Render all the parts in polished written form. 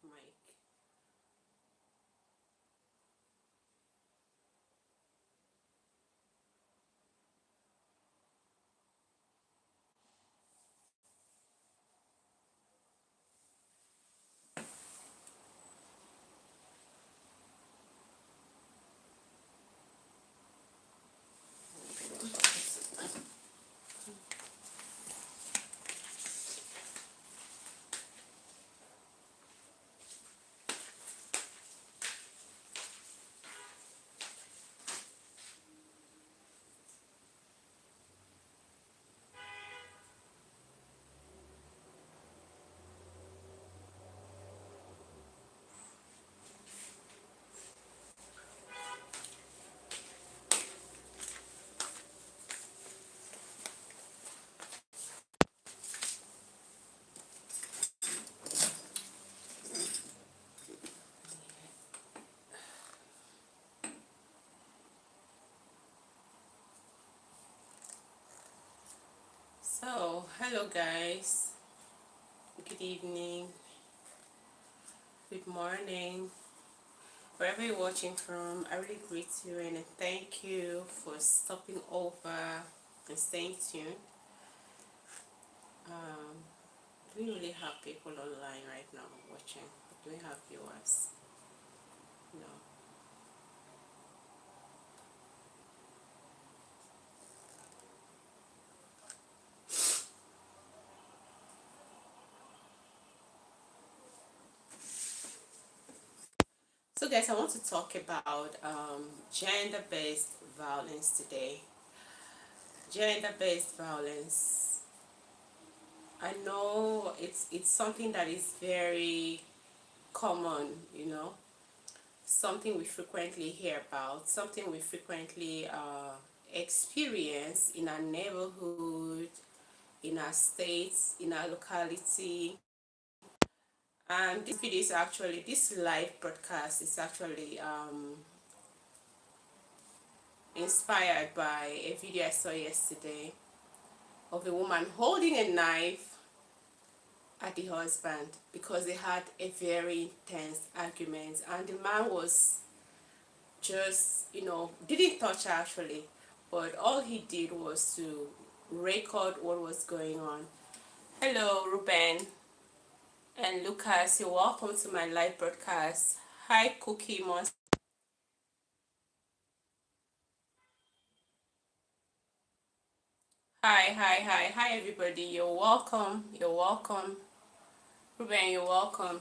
mic. So, hello guys. Good evening. Good morning. Wherever you're watching from, I really greet you and thank you for stopping over and staying tuned. Um, do we really have people online right now watching? Do we have viewers? No. So, guys, I want to talk about gender-based violence today. Gender-based violence. I know it's something that is very common, something we frequently hear about, something we frequently experience in our neighborhood, in our states, in our locality. And this video is actually, this live broadcast is actually inspired by a video I saw yesterday of a woman holding a knife at the husband because they had a very intense argument, and the man was just, didn't touch her actually, but all he did was to record what was going on. Hello, Ruben and Lucas, you're welcome to my live broadcast. Hi, Cookie Monster. Hi, everybody. You're welcome. You're welcome. Ruben, you're welcome.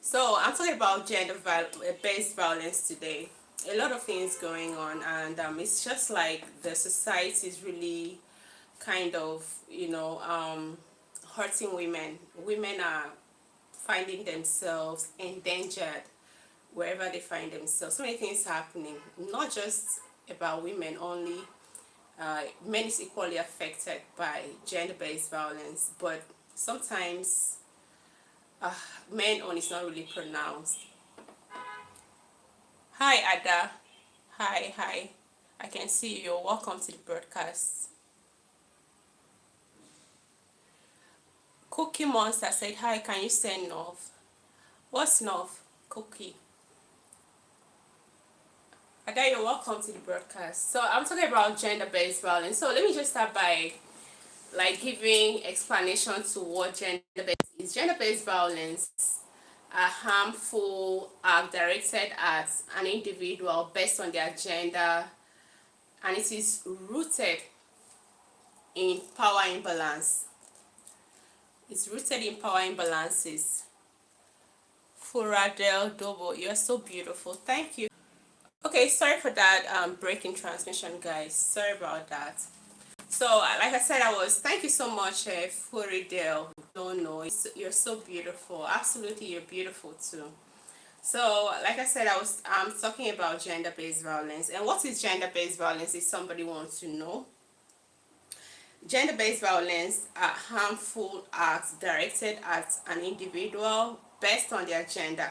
So, I'm talking about gender-based violence today. A lot of things going on, and it's just like the society is really kind of, hurting women. Women are finding themselves endangered wherever they find themselves. So many things happening, not just about women only. Men is equally affected by gender-based violence, but sometimes uh, men on is not really pronounced. Hi, Ada. Hi. I can see you. You're welcome to the broadcast. Cookie Monster said, hi, can you send North? What's North? Cookie. Ada, you're welcome to the broadcast. So I'm talking about gender-based violence. So let me just start by giving explanation to what gender-based is. Gender-based violence are harmful act directed at an individual based on their gender, and it is rooted in power imbalance. It's rooted in power imbalances. Furadel Dobo, you're so beautiful. Thank you. Okay, sorry for that breaking transmission, guys. Sorry about that. So, like I said, thank you so much, Furidel. Don't know, you're so beautiful. Absolutely, you're beautiful too. So, like I said, I'm talking about gender-based violence. And what is gender-based violence if somebody wants to know? Gender-based violence are harmful acts directed at an individual based on their gender.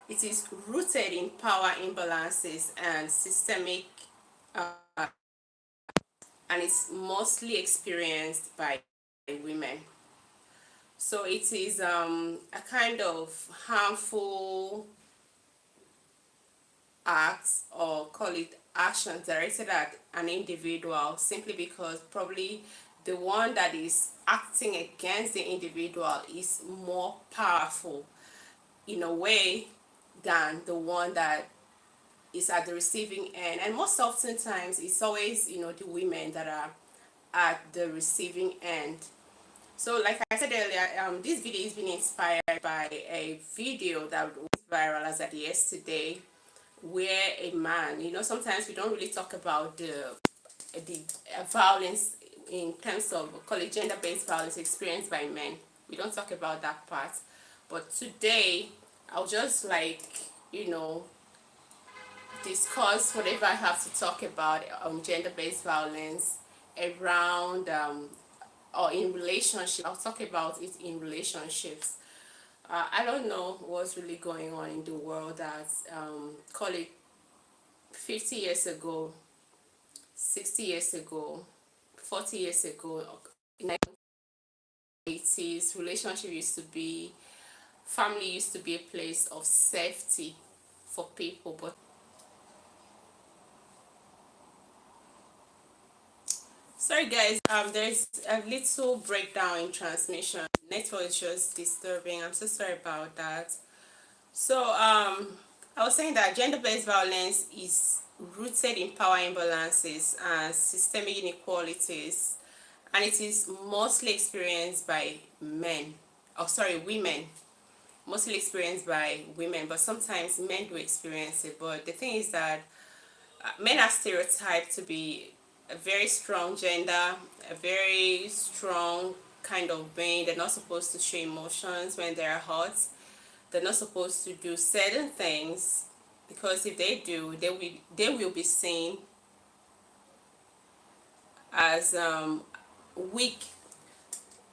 It is rooted in power imbalances and systemic, and it's mostly experienced by women. So it is a kind of harmful acts, or call it actions, directed at an individual, simply because probably the one that is acting against the individual is more powerful in a way than the one that is at the receiving end. And most oftentimes it's always, the women that are at the receiving end. So like I said earlier, this video is being inspired by a video that went viral as of yesterday, where a man, sometimes we don't really talk about the violence in terms of, call it, gender-based violence experienced by men. We don't talk about that part. But today, I'll just you know, discuss whatever I have to talk about on gender-based violence around or in relationship. I'll talk about it in relationships. I don't know what's really going on in the world that, call it, 50 years ago, 60 years ago, 40 years ago, in the 80s, relationship used to be, family used to be a place of safety for people. But sorry guys, there's a little breakdown in transmission. Network is just disturbing. I'm so sorry about that. So I was saying that gender-based violence is rooted in power imbalances and systemic inequalities, and it is mostly experienced by men, oh sorry, women, mostly experienced by women, but sometimes men do experience it. But the thing is that men are stereotyped to be a very strong gender, a very strong kind of being. They're not supposed to show emotions when they're hot. They're not supposed to do certain things, because if they do, they will be seen as weak.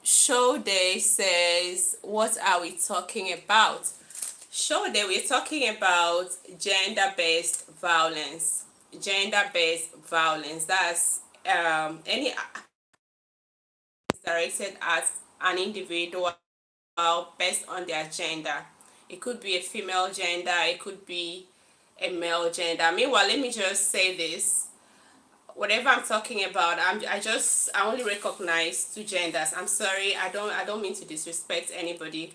Show Day says, what are we talking about? Show Day, we're talking about gender-based violence. Gender-based violence, that's any directed at an individual based on their gender. It could be a female gender, it could be a male gender. Meanwhile, let me just say this. Whatever I'm talking about, I only recognize two genders. I'm sorry, I don't mean to disrespect anybody,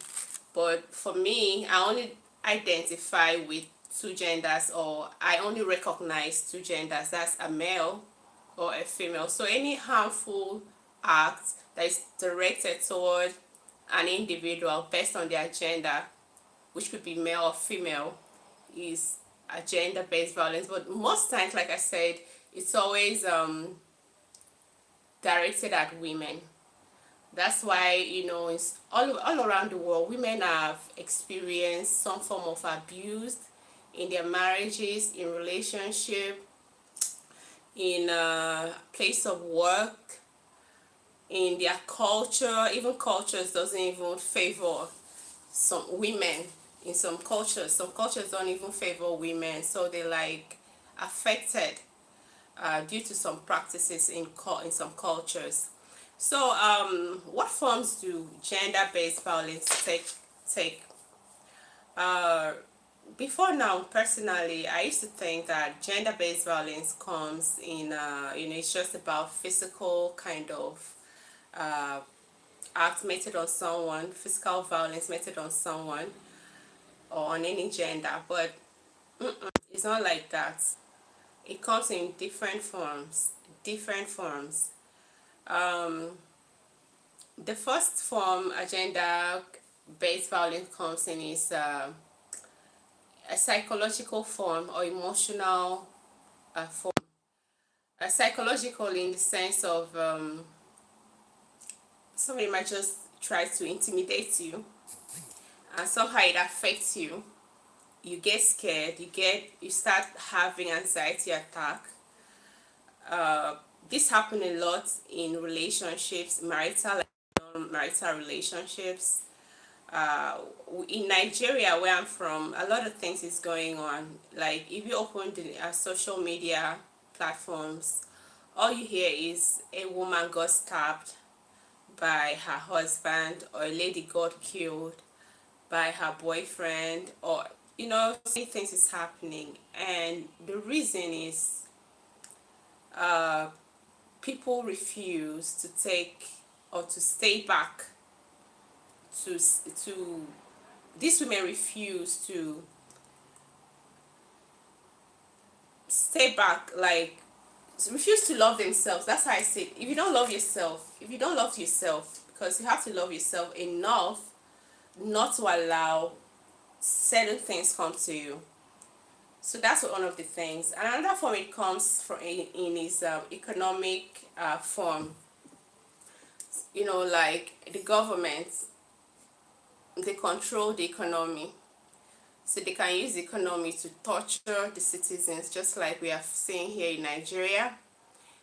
but for me, I only identify with two genders, or I only recognize two genders. That's a male or a female. So any harmful act that is directed toward an individual based on their gender, which could be male or female, is a gender-based violence. But most times, like I said, it's always directed at women. That's why, it's all around the world, women have experienced some form of abuse in their marriages, in relationship, in a place of work, in their culture. Even cultures doesn't even favor some women. In some cultures don't even favor women, so they affected due to some practices in some cultures. So what forms do gender-based violence take? uh, Before now, personally, I used to think that gender-based violence comes in, it's just about physical kind of uh, act meted on someone, physical violence meted on someone, or on any gender. But it's not like that. It comes in different forms. Different forms. The first form agenda-based violence comes in is a psychological form, or emotional form. Psychological in the sense of somebody might just try to intimidate you, and somehow it affects you. You get scared, you start having anxiety attack. This happen a lot in relationships, marital and non-marital relationships. In Nigeria, where I'm from, a lot of things is going on. Like if you open the social media platforms, all you hear is a woman got stabbed, by her husband, or a lady got killed by her boyfriend, or many things is happening, and the reason is people refuse to take or to stay back to these women refuse to stay back, like refuse to love themselves. That's how I say it. If you don't love yourself, because you have to love yourself enough not to allow certain things come to you. So that's one of the things. Another form it comes from in is economic form. Like the government, they control the economy, so they can use the economy to torture the citizens, just like we are seeing here in Nigeria.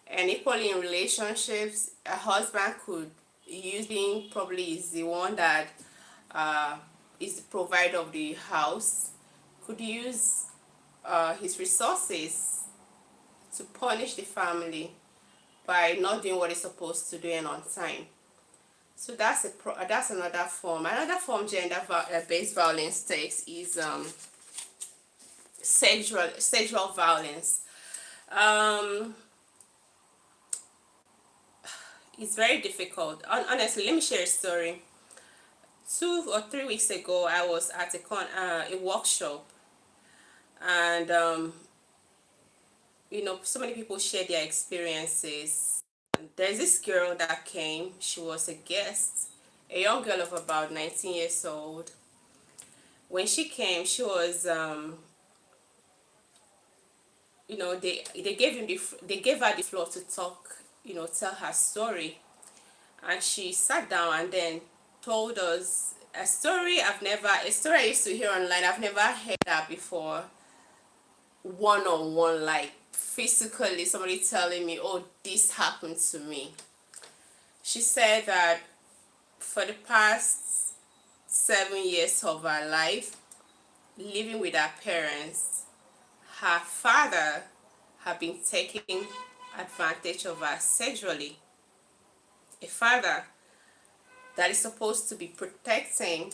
And equally in relationships, a husband could using probably is the one that is the provider of the house, could use his resources to punish the family by not doing what he's supposed to do and on time. So that's another form. Another form gender-based violence takes is sexual violence. It's very difficult. Honestly, let me share a story. 2 or 3 weeks ago, I was at a workshop, and so many people share their experiences. There's this girl that came. She was a guest, a young girl of about 19 years old. When she came, she was they gave her the floor to talk, tell her story. And she sat down and then told us a story I used to hear online. I've never heard that before, one on one, like physically somebody telling me, oh, this happened to me. She said that for the past 7 years of her life living with her parents, her father had been taking advantage of her sexually. A father that is supposed to be protecting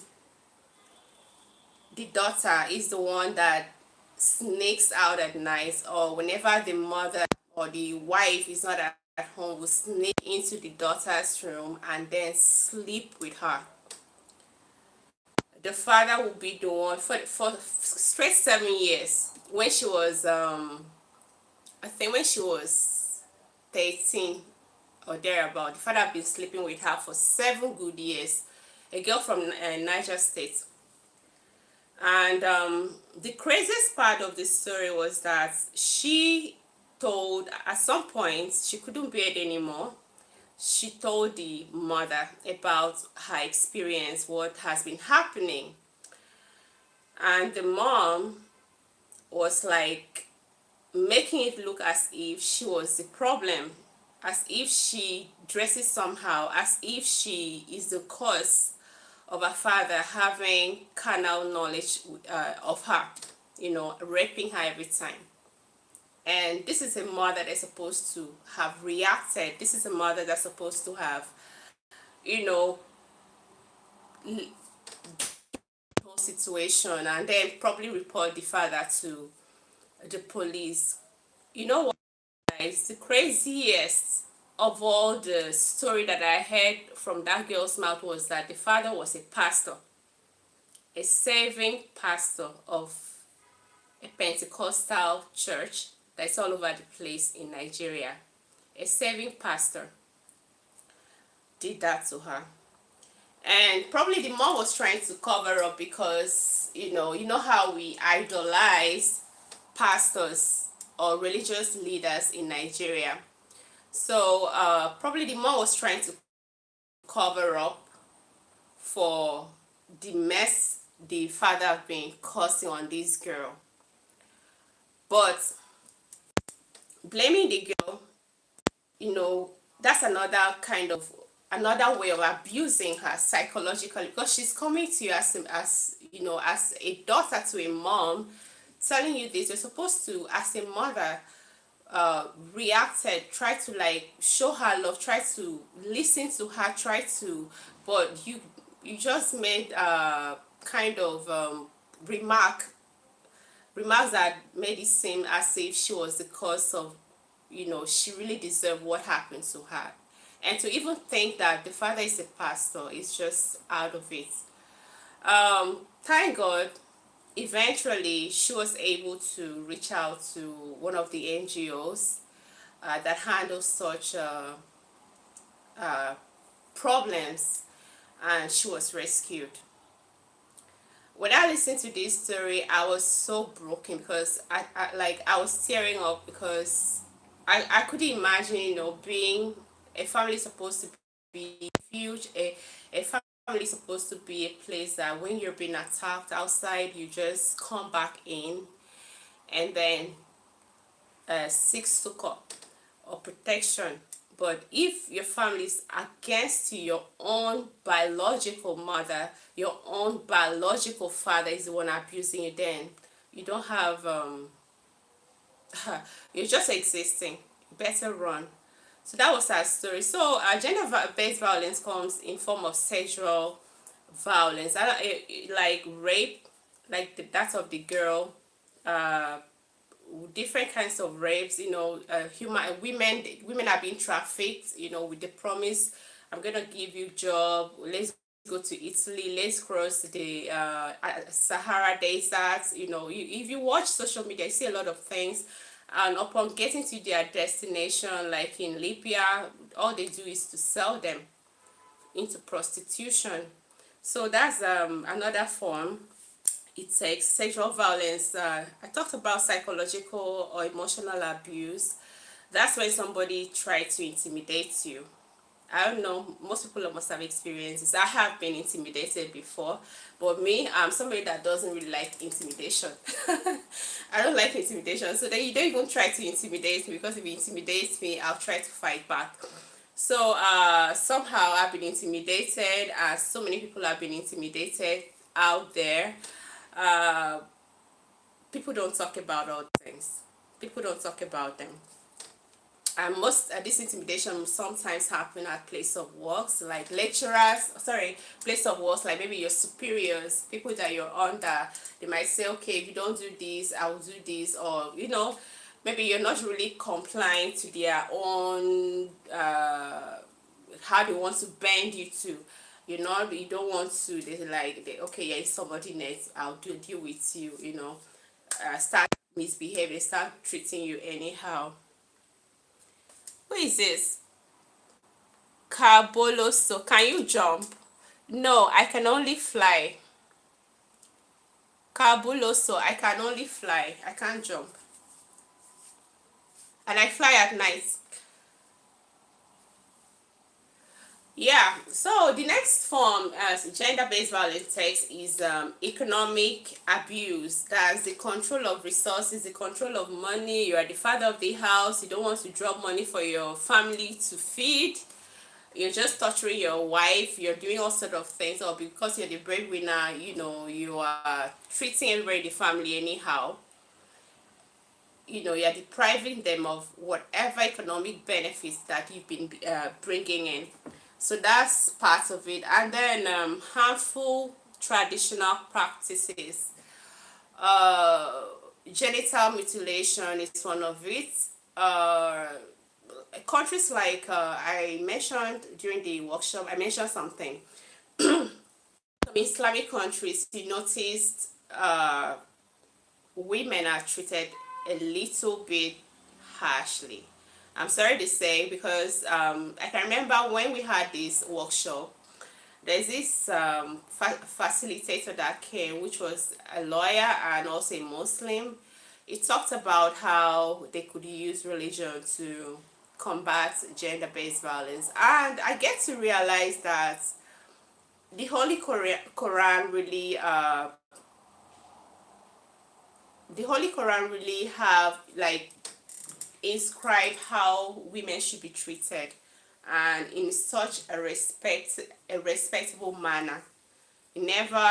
the daughter is the one that sneaks out at night, or whenever the mother or the wife is not at home, will sneak into the daughter's room and then sleep with her. The father will be the one for straight 7 years. When she was I think when she was 13 or thereabout, the father had been sleeping with her for 7 good years. A girl from Niger State. And the craziest part of this story was that she told, at some point, she couldn't bear it anymore. She told the mother about her experience, what has been happening. And the mom was like making it look as if she was the problem, as if she dresses somehow, as if she is the cause of her father having carnal knowledge of her, raping her every time. And this is a mother that's supposed to have reacted. This is a mother that's supposed to have, whole situation, and then probably report the father to the police. You know what, guys? The craziest of all the story that I heard from that girl's mouth was that the father was a pastor, a serving pastor of a Pentecostal church that's all over the place in Nigeria. A serving pastor did that to her. And probably the mom was trying to cover up because, you know how we idolize pastors or religious leaders in Nigeria. So probably the mom was trying to cover up for the mess the father have been causing on this girl. But blaming the girl, that's another way of abusing her psychologically, because she's coming to you as a daughter to a mom, telling you this. You're supposed to, as a mother, reacted, tried to like show her love, tried to listen to her, tried to, but you just made kind of remarks that made it seem as if she was the cause of, she really deserved what happened to her. And to even think that the father is a pastor is just out of it. Thank God, eventually she was able to reach out to one of the NGOs that handles such problems, and she was rescued. When I listened to this story, I was so broken because I was tearing up because I couldn't imagine, being a family supposed to be huge, a family supposed to be a place that when you're being attacked outside, you just come back in and then seek succor or protection. But if your family is against you, your own biological mother, your own biological father is the one abusing you, then you don't have, you're just existing. You better run. So that was our story. So gender-based violence comes in form of sexual violence, like rape, like that of the girl, different kinds of rapes, human women are being trafficked, with the promise, I'm gonna give you job, let's go to Italy, let's cross the Sahara desert. If you watch social media, you see a lot of things, and upon getting to their destination, like in Libya, all they do is to sell them into prostitution. So that's another form. It takes sexual violence. I talked about psychological or emotional abuse. That's when somebody tried to intimidate you. I don't know, most people must have experienced this. I have been intimidated before, but me, I'm somebody that doesn't really like intimidation. I don't like intimidation, so then you don't even try to intimidate me, because if you intimidate me, I'll try to fight back. So somehow I've been intimidated, as so many people have been intimidated out there. uh, People don't talk about all things. People don't talk about them. And most this intimidation sometimes happen at place of works, like lecturers. Sorry, place of works, like maybe your superiors, people that you're under. They might say, okay, if you don't do this, I will do this, or maybe you're not really complying to their own how they want to bend you to. You don't want to. Okay, yeah, it's somebody next. I'll deal with you. Start misbehaving, start treating you anyhow. Who is this? Carboloso. Can you jump? No, I can only fly. Carbuloso, I can only fly. I can't jump. And I fly at night. Yeah, so the next form as gender-based violence takes is economic abuse. That's the control of resources, the control of money. You are the father of the house. You don't want to drop money for your family to feed. You're just torturing your wife. You're doing all sort of things. Or because you're the breadwinner, you are treating everybody in the family anyhow. You're depriving them of whatever economic benefits that you've been bringing in. So that's part of it. And then harmful traditional practices. uh, Genital mutilation is one of it. uh, Countries like I mentioned during the workshop, I mentioned something. Some Islamic countries, you noticed women are treated a little bit harshly. I'm sorry to say, because I can remember when we had this workshop, there's this facilitator that came, which was a lawyer and also a Muslim. It talked about how they could use religion to combat gender-based violence. And I get to realize that the Holy Quran really have like inscribed how women should be treated, and in such a respectable manner. It never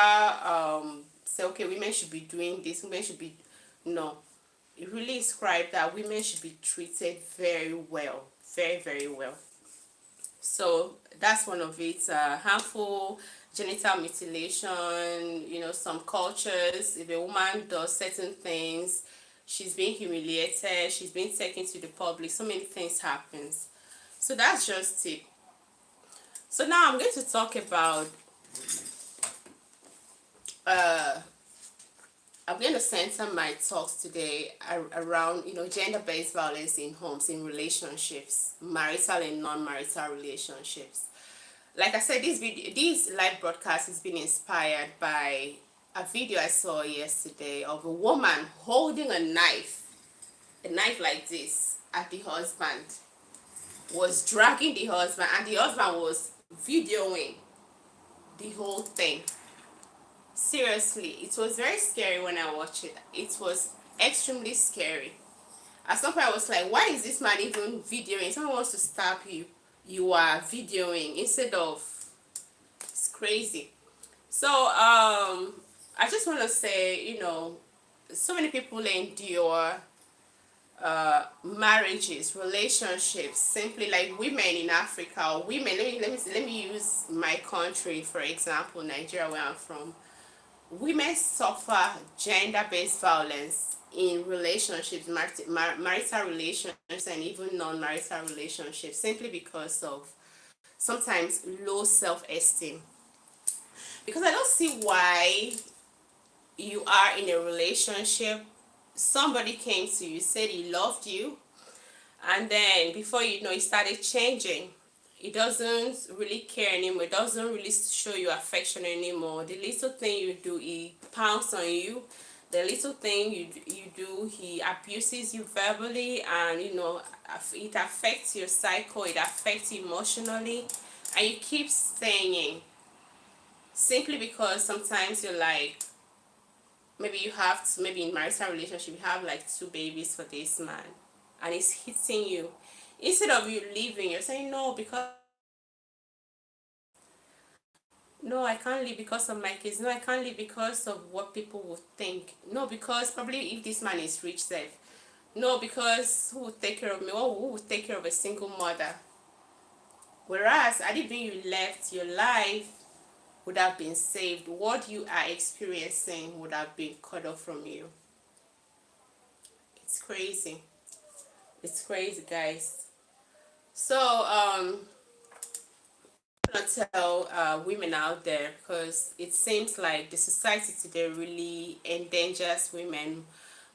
say, okay, women should be doing this, women should be, no. it really described that women should be treated very well, very, very well. So that's one of it. Harmful genital mutilation. Some cultures, if a woman does certain things, she's being humiliated, she's being taken to the public, so many things happens. So that's just it. So now I'm going to talk about uh I'm going to center my talks today around, gender-based violence in homes, in relationships, marital and non-marital relationships. Like I said, this live broadcast has been inspired by a video I saw yesterday of a woman holding a knife like this at the husband, was dragging the husband, and the husband was videoing the whole thing. Seriously, it was very scary when I watched it. It was extremely scary. At some point I was like, why is this man even videoing? Someone wants to stab you, you are videoing instead of, it's crazy. So I just want to say, so many people endure marriages, relationships, simply like women in Africa, or women, let me use my country for example, Nigeria, where I'm from. Women suffer gender-based violence in relationships, marital relations, and even non-marital relationships, simply because of sometimes low self-esteem. Because I don't see why you are in a relationship, somebody came to you, said he loved you, and then before you know, it started changing. It doesn't really care anymore. It doesn't really show you affection anymore. The little thing you do, he pounds on you. The little thing you do, he abuses you verbally, and it affects your cycle. It affects you emotionally, and you keep staying simply because sometimes you're like, maybe you have to, maybe in marital relationship you have like two babies for this man, and it's hitting you. Instead of you leaving, you're saying no, because no, I can't leave because of my kids. No, I can't leave because of what people would think. No, because probably if this man is rich, safe. No, because who would take care of me? Or who would take care of a single mother? Whereas, I didn't think you left, your life would have been saved. What you are experiencing would have been cut off from you. It's crazy. It's crazy, guys. So, I'm gonna tell women out there, because it seems like the society today really endangers women.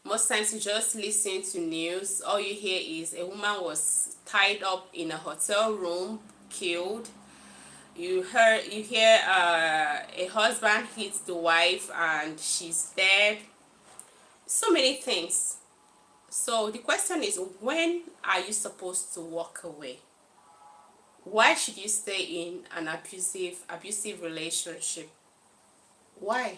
Most times you just listen to news, all you hear is a woman was tied up in a hotel room, killed. You hear a husband hits the wife and she's dead. So many things. So the question is, when are you supposed to walk away? Why should you stay in an abusive relationship? Why?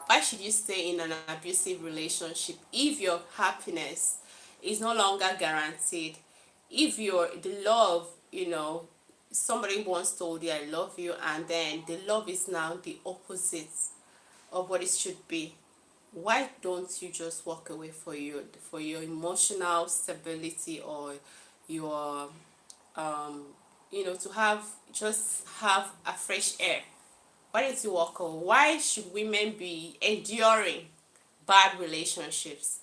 Why should you stay in an abusive relationship if your happiness is no longer guaranteed? If the love, somebody once told you I love you, and then the love is now the opposite of what it should be. Why don't you just walk away for your emotional stability, or your to have a fresh air? Why don't you walk away? Why should women be enduring bad relationships?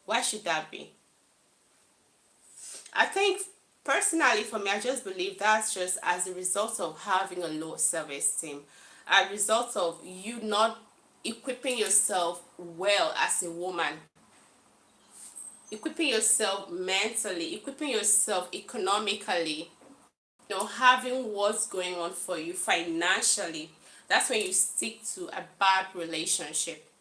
Why should that be? I think personally for me, I just believe that's just as a result of having a low self-esteem, a result of you not equipping yourself well as a woman, equipping yourself mentally, equipping yourself economically, having what's going on for you financially. That's when you stick to a bad relationship.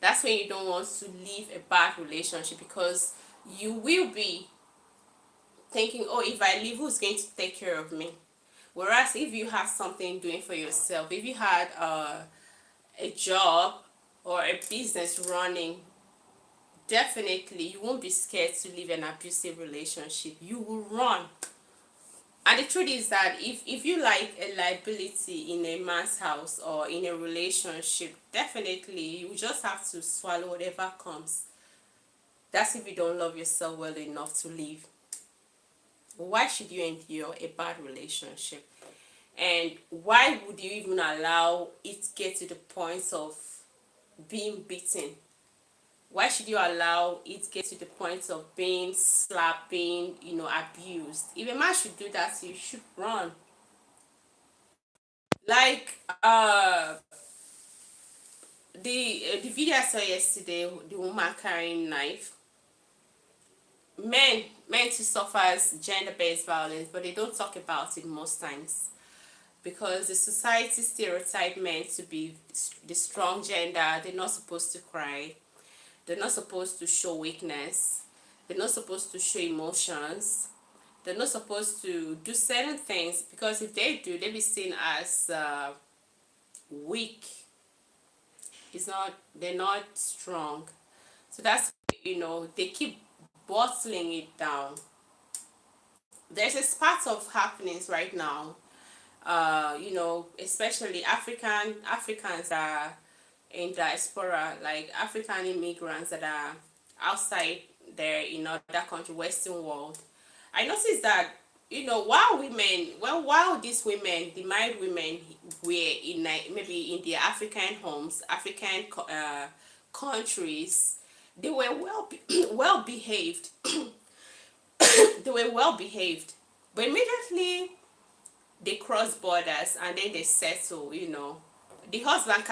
That's when you don't want to leave a bad relationship, because you will be thinking, oh, if I leave, who's going to take care of me? Whereas if you have something doing for yourself, if you had a job or a business running, definitely you won't be scared to leave an abusive relationship. You will run. And the truth is that if you like a liability in a man's house or in a relationship, definitely you just have to swallow whatever comes. That's if you don't love yourself well enough to leave. Why should you endure a bad relationship? And why would you even allow it to get to the point of being beaten? Why should you allow it get to the point of being slapped, being, abused? If a man should do that, you should run. Like the video I saw yesterday, the woman carrying knife. Men too suffers gender-based violence, but they don't talk about it most times because the society stereotype men to be the strong gender. They're not supposed to cry. They're not supposed to show weakness. They're not supposed to show emotions. They're not supposed to do certain things because if they do, they'll be seen as weak. They're not strong. So that's, they keep bottling it down. There's a spat of happenings right now, especially Africans are in diaspora, like African immigrants that are outside there in other country, Western world. I noticed that, while these women, the married women, were in maybe in their African homes, African countries, they were well behaved. They were well behaved, but immediately they cross borders and then they settle. The husband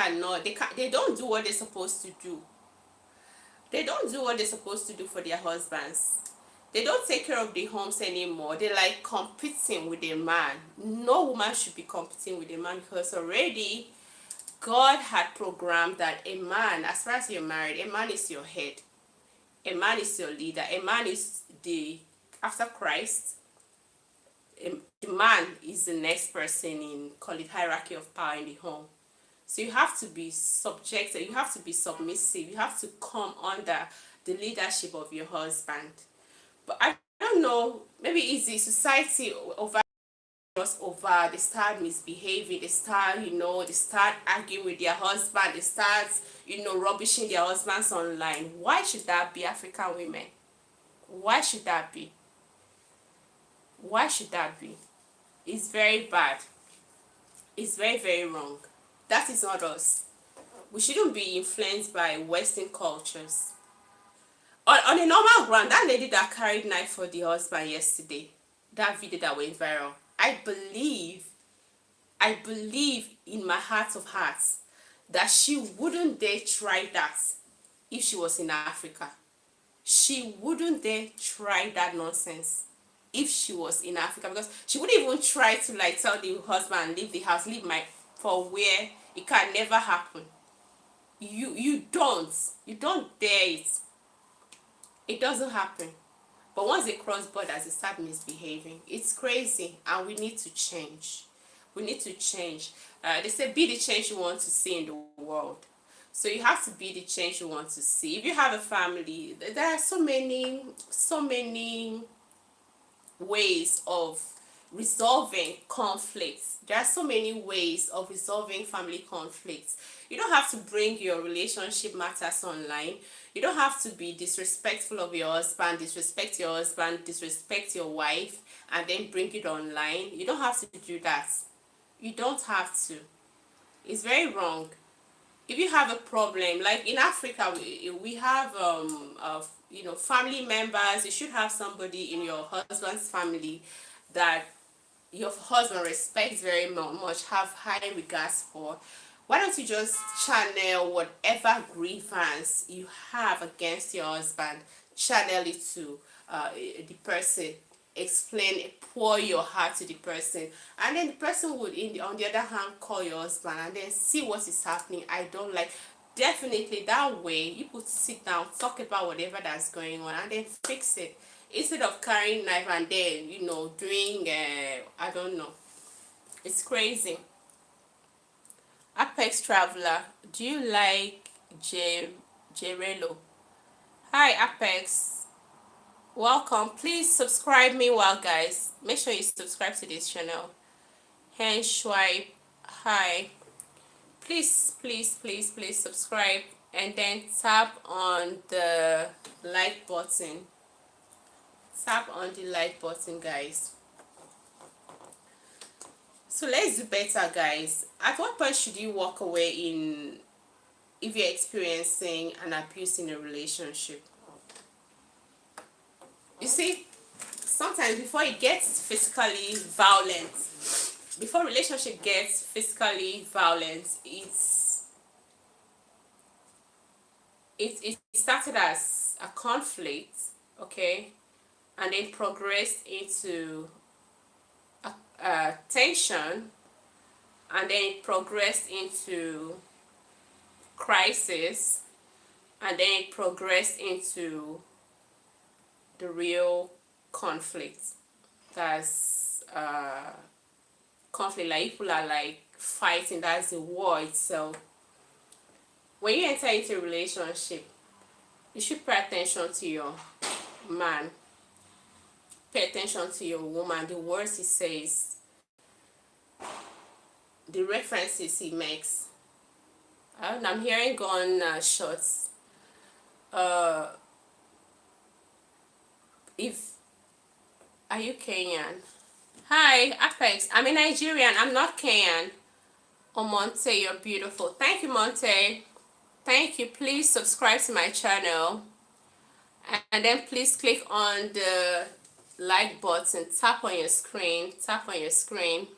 they don't do what they're supposed to do. They don't do what they're supposed to do for their husbands. They don't take care of the homes anymore. They're like competing with a man. No woman should be competing with a man because already God had programmed that a man, as far as you're married, a man is your head. A man is your leader. A man is after Christ, the man is the next person in, call it, hierarchy of power in the home. So you have to be subjected, you have to be submissive, you have to come under the leadership of your husband. But I don't know, maybe it's the society over us over, they start misbehaving, they start arguing with their husband, they start, rubbishing their husbands online. Why should that be, African women? Why should that be? Why should that be? It's very bad. It's very, very wrong. That is not us. We shouldn't be influenced by Western cultures. On a normal ground, that lady that carried knife for the husband yesterday, that video that went viral, I believe in my heart of hearts that she wouldn't dare try that if she was in Africa. She wouldn't dare try that nonsense if she was in Africa, because she wouldn't even try to like tell the husband, leave the house, leave my, for where it can never happen. You don't dare it. It doesn't happen. But once they cross borders, they start misbehaving. It's crazy, and we need to change. We need to change. They say be the change you want to see in the world. So you have to be the change you want to see. If you have a family, there are so many ways of resolving conflicts. There are so many ways of resolving family conflicts. You don't have to bring your relationship matters online. You don't have to be disrespectful of your husband, disrespect your husband, disrespect your wife, and then bring it online. You don't have to do that. You don't have to. It's very wrong. If you have a problem, like in Africa, we have family members. You should have somebody in your husband's family that your husband respects very much, have high regards for. Why don't you just channel whatever grievance you have against your husband, channel it to the person, explain, pour your heart to the person, and then the person would, on the other hand, call your husband and then see what is happening. I don't like. Definitely that way, you could sit down, talk about whatever that's going on, and then fix it instead of carrying knife and then doing I don't know. It's crazy. Apex Traveler, do you like Jerelo? Hi Apex. welcome. Please subscribe meanwhile, guys. Make sure you subscribe to this channel. Hand swipe. Hi. Please subscribe and then tap on the like button. Tap on the like button, guys. So let's do better, guys. At what point should you walk away in if you're experiencing an abuse in a relationship? You see, sometimes before it gets physically violent, before relationship gets physically violent, it started as a conflict, okay, and then progressed into tension, and then it progressed into crisis, and then it progressed into the real conflict. That's conflict, like people are like fighting. That's the war itself. When you enter into a relationship, you should pay attention to your man, pay attention to your woman, the words he says, the references he makes. I'm hearing gun shots. If Are you Kenyan? Hi, Apex. I'm a Nigerian. I'm not Kenyan. Oh, Monte, you're beautiful. Thank you, Monte. Thank you. Please subscribe to my channel. And then please click on the like button. Tap on your screen. Tap on your screen.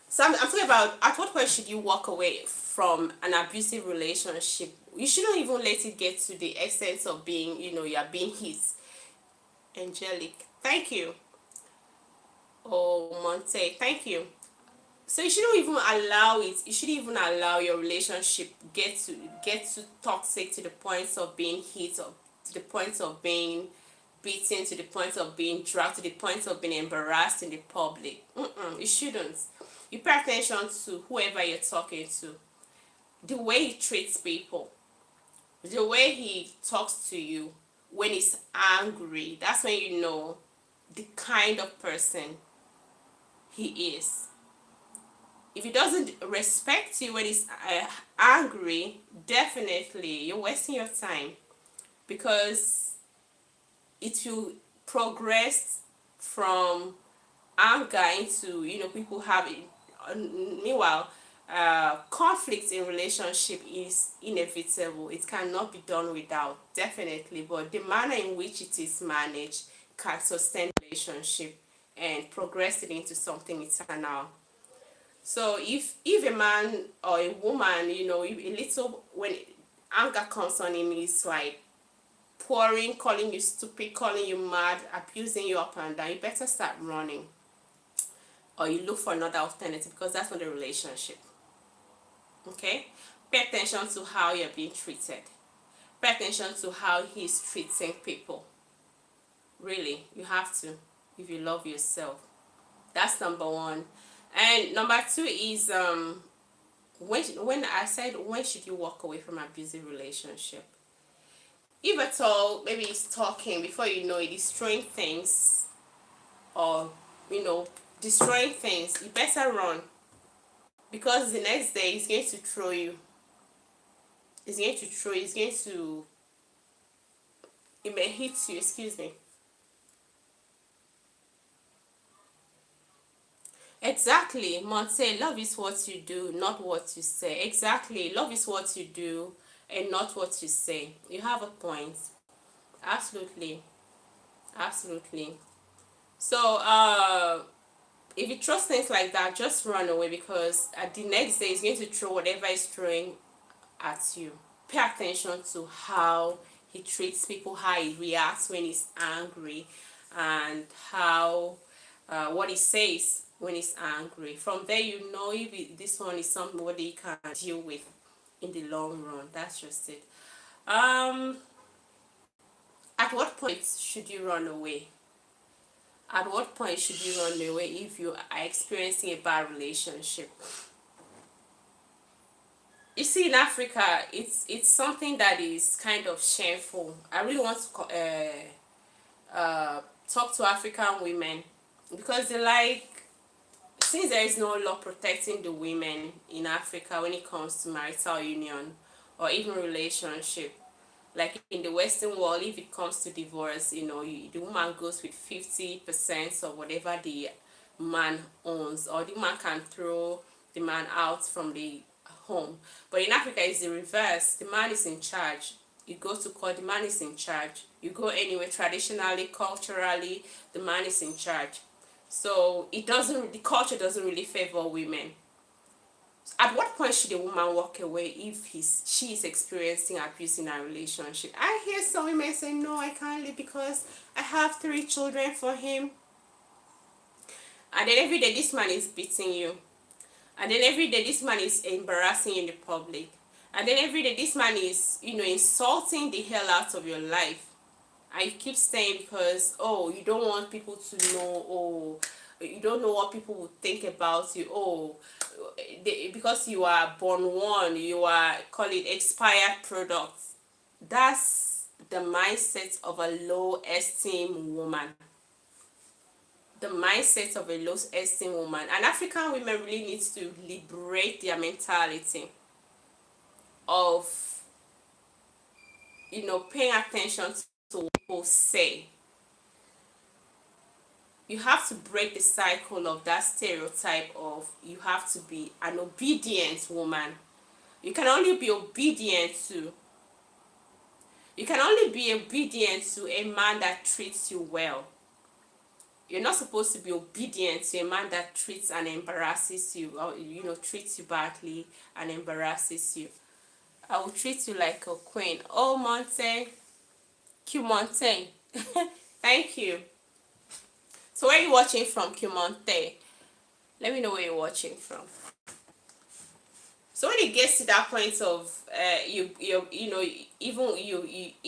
So I'm talking about, at what point should you walk away from an abusive relationship? You shouldn't even let it get to the extent of being, you're being hit. Angelic, thank you. Oh, Monte, thank you. So you shouldn't even allow it. You shouldn't even allow your relationship get to toxic to the point of being hit, or to the point of being beaten, to the point of being dragged, to the point of being embarrassed in the public. You shouldn't. You pay attention to whoever you're talking to, the way he treats people, the way he talks to you when he's angry. That's when you know the kind of person he is. If he doesn't respect you when he's angry, definitely you're wasting your time, because it will progress from anger into, people have it. Meanwhile, conflict in relationship is inevitable. It cannot be done without, definitely, but the manner in which it is managed can sustain relationship and progress it into something eternal. So if a man or a woman, a little, when anger comes on him, is like pouring, calling you stupid, calling you mad, abusing you up and down, you better start running, or you look for another alternative, because that's not a relationship. Okay? Pay attention to how you're being treated. Pay attention to how he's treating people. Really, you have to, if you love yourself. That's number one. And number two is when I said, when should you walk away from an abusive relationship? If at all, maybe it's talking, before you know it, destroying things, or destroying things, you better run, because the next day he's going to throw you. He's going to throw you. He's going to, it may hit you. Excuse me. Exactly, Monte. Love is what you do, not what you say. Exactly, love is what you do and not what you say. You have a point. Absolutely, absolutely. So, if you trust things like that, just run away, because at the next day, he's going to throw whatever he's throwing at you. Pay attention to how he treats people, how he reacts when he's angry, and how what he says when he's angry. From there, you know if this one is somebody you can deal with in the long run. That's just it. At what point should you run away? At what point should you run away if you are experiencing a bad relationship? You see, in Africa, it's something that is kind of shameful. I really want to talk to African women because they like, since there is no law protecting the women in Africa when it comes to marital union or even relationship, like in the Western world, if it comes to divorce, the woman goes with 50% of whatever the man owns, or the man can throw the man out from the home. But in Africa, it's the reverse. The man is in charge. You go to court, the man is in charge. You go anywhere, traditionally, culturally, the man is in charge. So the culture doesn't really favor women. At what point should a woman walk away if she is experiencing abuse in a relationship? I hear some women say, no, I can't leave because I have 3 children for him. And then every day this man is beating you. And then every day this man is embarrassing you in the public. And then every day this man is, insulting the hell out of your life. And you keep staying because, oh, you don't want people to know, oh, you don't know what people would think about you, oh, because you are born one, you are, call it expired products. That's the mindset of a low esteem woman. The mindset of a low esteem woman. And African women really need to liberate their mentality of, paying attention to what people say. You have to break the cycle of that stereotype of you have to be an obedient woman. You can only be obedient to a man that treats you well. You're not supposed to be obedient to a man that treats and embarrasses you, or treats you badly and embarrasses you. I will treat you like a queen. Oh, Monte, Q Monte. Thank you. So where are you watching from, Q Monte? Let me know where you're watching from. So when it gets to that point of if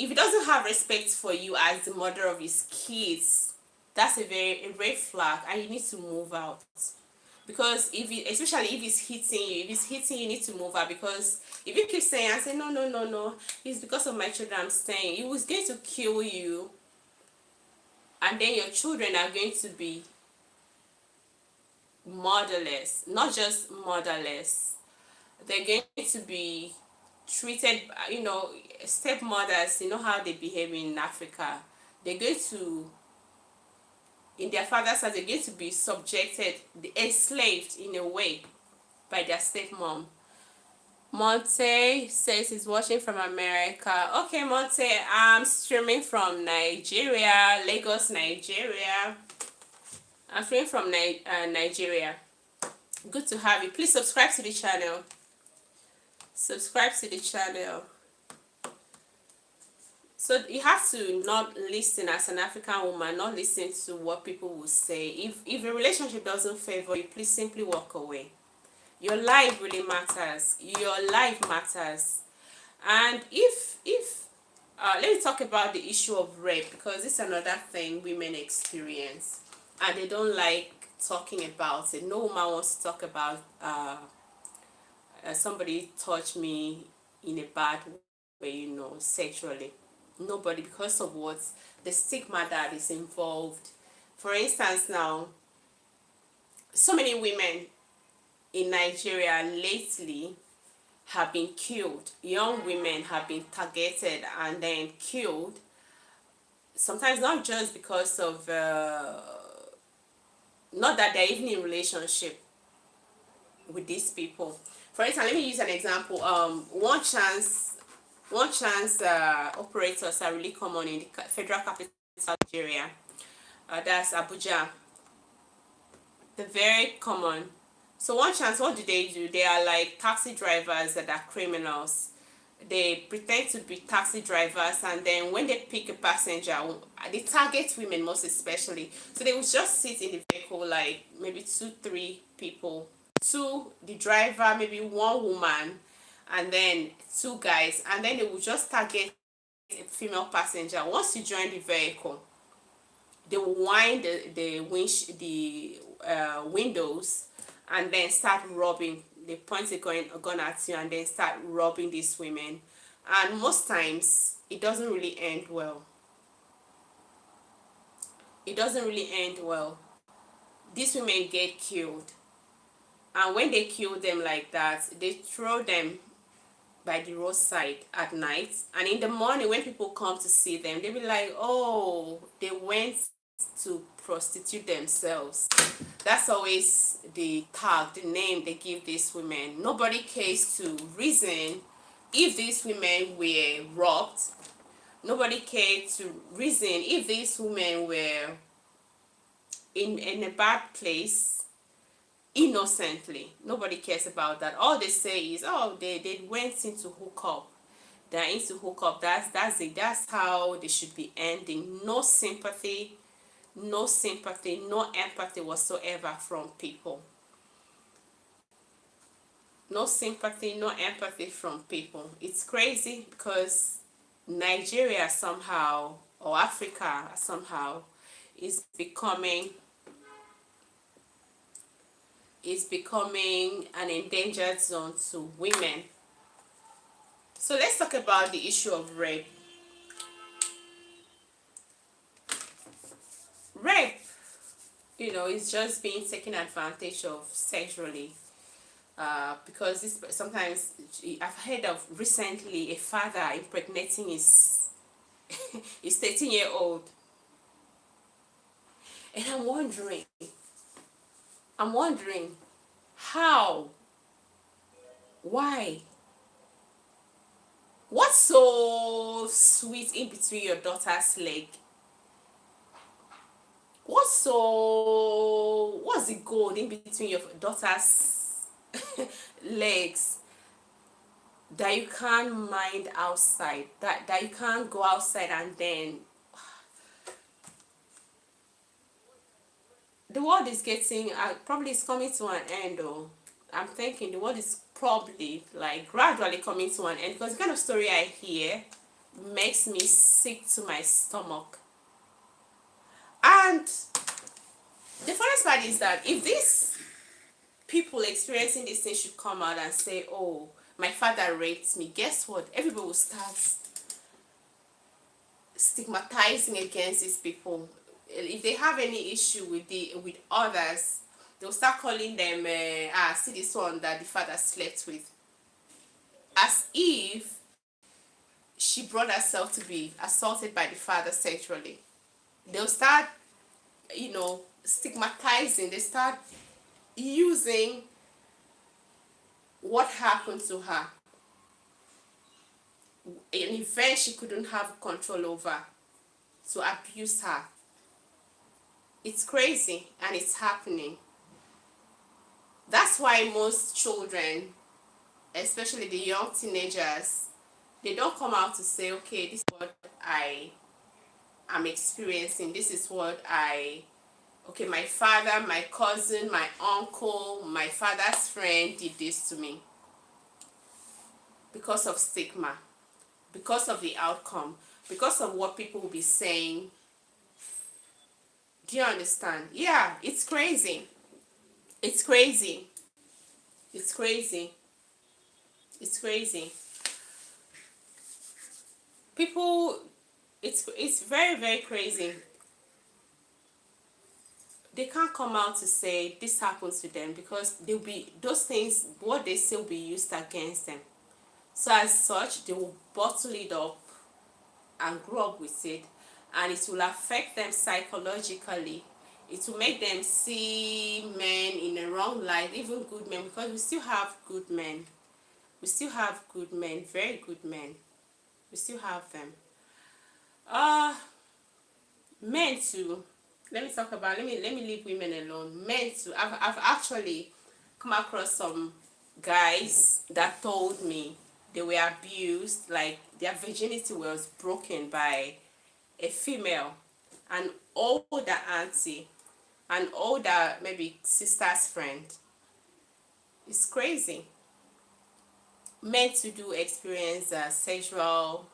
he doesn't have respect for you as the mother of his kids, that's a red flag, and you need to move out. Because especially if he's hitting you, you need to move out. Because if you keep saying and say no, it's because of my children I'm staying, he was going to kill you, and then your children are going to be motherless. Not just motherless, they're going to be treated, stepmothers, how they behave in Africa. They're going to, in their father's house, they're going to be subjected, enslaved in a way by their stepmom. Monte says he's watching from America. Okay, Monte, I'm streaming from Nigeria, Lagos, Nigeria. I'm streaming from Nigeria. Good to have you. Please subscribe to the channel. Subscribe to the channel. So you have to not listen as an African woman, not listen to what people will say. If a relationship doesn't favor you, please simply walk away. Your life really matters. Your life matters. And if let me talk about the issue of rape, because it's another thing women experience and they don't like talking about it. No woman wants to talk about somebody touched me in a bad way, sexually. Nobody, because of what? The stigma that is involved. For instance, now, so many women in Nigeria lately have been killed. Young women have been targeted and then killed. Sometimes not just because of, not that they're even in relationship with these people. For instance, let me use an example. One chance operators are really common in the federal capital of Nigeria. That's Abuja. They're very common. So one chance, what do? They are like taxi drivers that are criminals. They pretend to be taxi drivers, and then when they pick a passenger, they target women most especially. So they will just sit in the vehicle, like maybe 2-3 people. The driver, maybe one woman, and then 2 guys, and then they will just target a female passenger. Once you join the vehicle, they will wind the windows and then start robbing they point a gun at you and then start robbing these women. And most times it doesn't really end well. It doesn't really end well. These women get killed, and when they kill them like that, they throw them by the roadside at night, and in the morning when people come to see them, they be like, oh, they went to prostitute themselves. That's always the tag, the name they give these women. Nobody cares to reason if these women were robbed. Nobody cared to reason if these women were in a bad place innocently. Nobody cares about that. All they say is, oh, they went into hookup. They're into hookup. That's it. That's how they should be ending. No sympathy, no sympathy, no empathy whatsoever from people. No sympathy, no empathy from people. It's crazy because Nigeria somehow, or Africa somehow, is becoming an endangered zone to women. So let's talk about the issue of rape. Rape, is just being taken advantage of sexually. Because this sometimes I've heard of recently a father impregnating his 13-year-old, and I'm wondering how, why, what's so sweet in between your daughter's leg? What's the gold in between your daughter's legs that you can't mind outside, that you can't go outside, and then the world is getting probably is coming to an end. Though I'm thinking the world is probably like gradually coming to an end, because the kind of story I hear makes me sick to my stomach. And the funniest part is that if these people experiencing this thing should come out and say, oh, my father raped me, guess what? Everybody will start stigmatizing against these people. If they have any issue with others, they'll start calling them, see this one that the father slept with. As if she brought herself to be assaulted by the father sexually. They'll start, stigmatizing. They start using what happened to her, an event she couldn't have control over, to abuse her. It's crazy, and it's happening. That's why most children, especially the young teenagers, they don't come out to say, okay, this is what I am experiencing. This is what my father, my cousin, my uncle, my father's friend did this to me. Because of stigma, because of the outcome, because of what people will be saying. Do you understand? Yeah, it's crazy. It's crazy. It's crazy. It's crazy. People, it's very, very crazy. They can't come out to say this happens to them, because they'll be, those things, what they say will be used against them. So as such, they will bottle it up and grow up with it, and it will affect them psychologically. It will make them see men in a wrong light, even good men, because we still have good men. We still have good men, very good men. We still have them. Men too. Let me leave women alone. Men too. I've actually come across some guys that told me they were abused, like their virginity was broken by a female, an older auntie, an older maybe sister's friend. It's crazy. Men to do experience sexual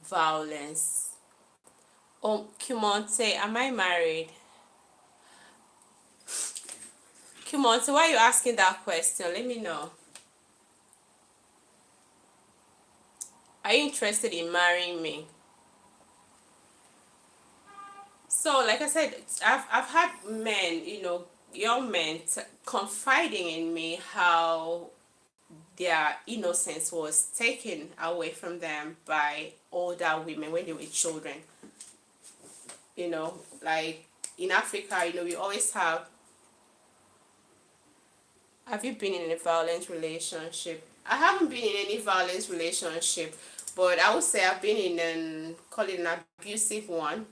violence. Kimonte, am I married? Kimonte, why are you asking that question? Let me know. Are you interested in marrying me? So, like I said, I've had men, young men confiding in me how their innocence was taken away from them by older women when they were children. Like in Africa, we always have you been in a violent relationship? I haven't been in any violent relationship, but I would say I've been in call it an abusive one.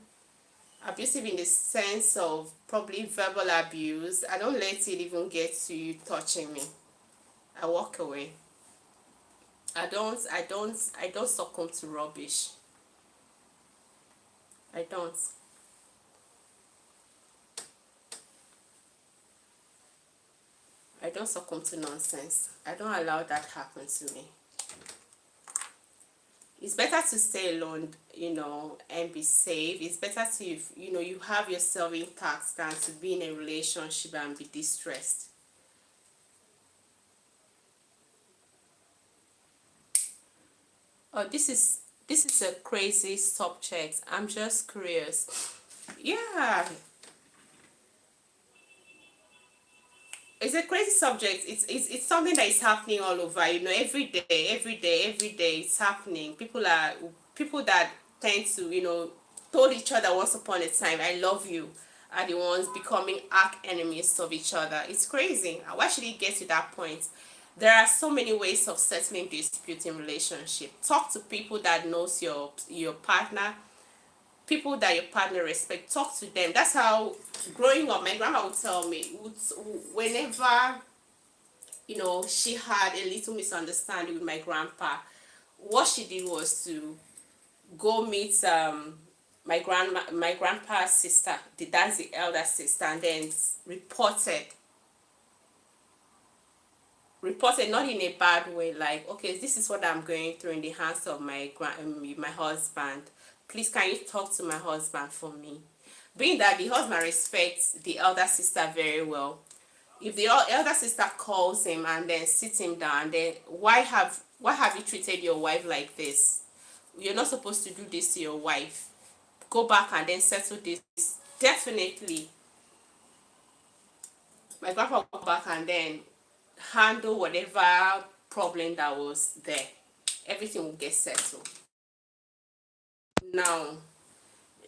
Abusive in the sense of probably verbal abuse. I don't let it even get to you touching me. I walk away. I don't succumb to rubbish. I don't. I don't succumb to nonsense. I don't allow that happen to me. It's better to stay alone, and be safe. It's better to, you have yourself intact than to be in a relationship and be distressed. Oh, this is a crazy subject. I'm just curious. Yeah, it's a crazy subject. It's something that is happening all over. Every day, every day, every day, it's happening. People that tend to told each other once upon a time, "I love you," are the ones becoming arch enemies of each other. It's crazy. Why should it get to that point? There are so many ways of settling dispute in relationship. Talk to people that knows your partner, people that your partner respect. Talk to them. That's how, growing up, my grandma would tell me, whenever she had a little misunderstanding with my grandpa, what she did was to go meet my grandpa's sister, that's the elder sister, and then reported not in a bad way, like, okay, this is what I'm going through in the hands of my husband. Please, can you talk to my husband for me? Being that the husband respects the elder sister very well, if the elder sister calls him and then sits him down, then why have you treated your wife like this? You're not supposed to do this to your wife. Go back and then settle this. Definitely, my grandpa will go back and then handle whatever problem that was there. Everything will get settled. Now,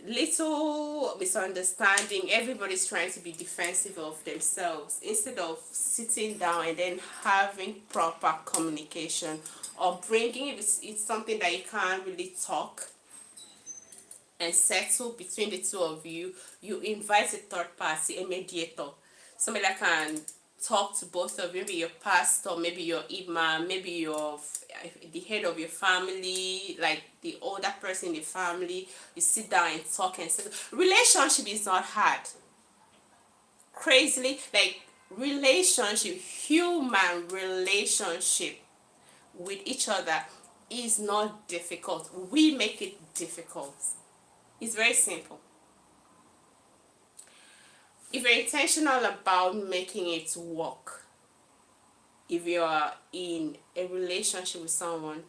little misunderstanding, everybody's trying to be defensive of themselves instead of sitting down and then having proper communication, or bringing, if it's something that you can't really talk and settle between the two of you, you invite a third party, a mediator, somebody that can talk to both of you, maybe your pastor, maybe your imam, maybe the head of your family, like the older person in the family. You sit down and talk and say, relationship is not hard. Crazily, like, relationship, human relationship with each other is not difficult. We make it difficult. It's very simple. If you're intentional about making it work, if you're in a relationship with someone,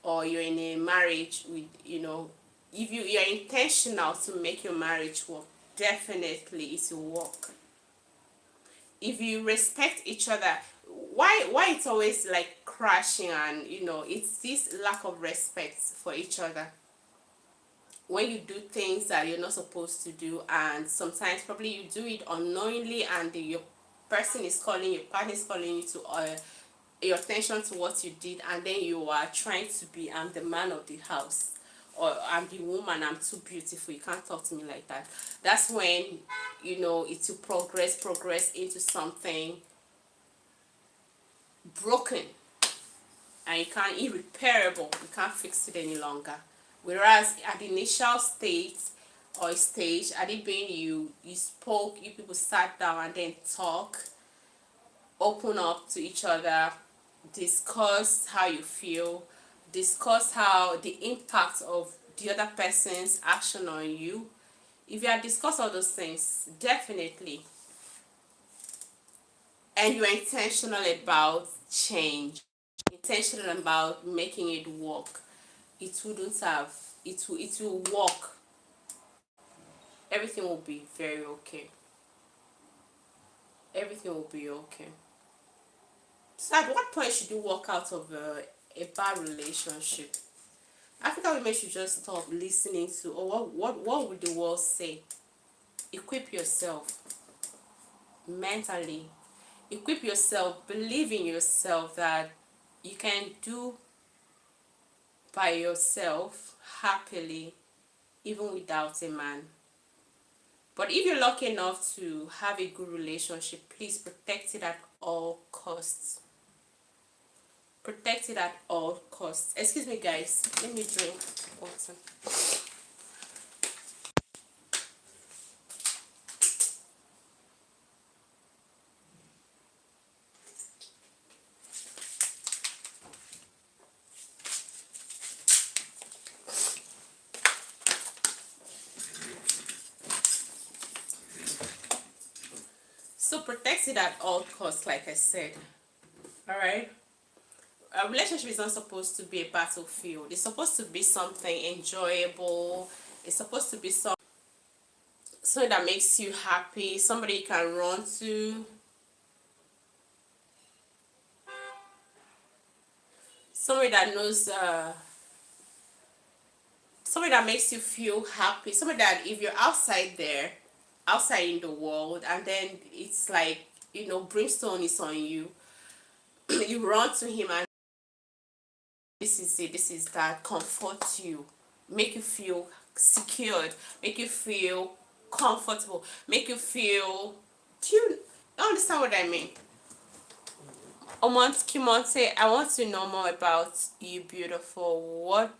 or you're in a marriage with, if you're intentional to make your marriage work, definitely it will work. If you respect each other, why it's always like crashing, and it's this lack of respect for each other. When you do things that you're not supposed to do, and sometimes probably you do it unknowingly, and your partner is calling you to your attention to what you did, and then you are trying to be, I'm the man of the house, or I'm the woman, I'm too beautiful, you can't talk to me like that. That's when it will progress into something broken, and you can't, irreparable, you can't fix it any longer. Whereas at the initial stage, at it being you spoke, you people sat down and then talk, open up to each other, discuss how you feel, discuss how the impact of the other person's action on you. If you have discussed all those things, definitely and you're intentional about change, intentional about making it work, it wouldn't have, it will work. Everything will be very okay. Everything will be okay. So at what point should you walk out of a bad relationship? African women should just stop listening to, oh, what would the world say? Equip yourself mentally. Equip yourself, believe in yourself that you can do by yourself happily, even without a man. But if you're lucky enough to have a good relationship, please protect it at all costs. Protect it at all costs. Excuse me, guys. Let me drink water. So protect it at all costs, like I said. All right. A relationship is not supposed to be a battlefield. It's supposed to be something enjoyable. It's supposed to be something that makes you happy, somebody you can run to, somebody that knows, somebody that makes you feel happy, somebody that if you're outside there, outside in the world, and then it's like, brimstone is on you, you run to him and this is it, this is that, comfort you, make you feel secured, make you feel comfortable, make you feel, do you understand what I mean? Kimonte, I want to know more about you, beautiful. What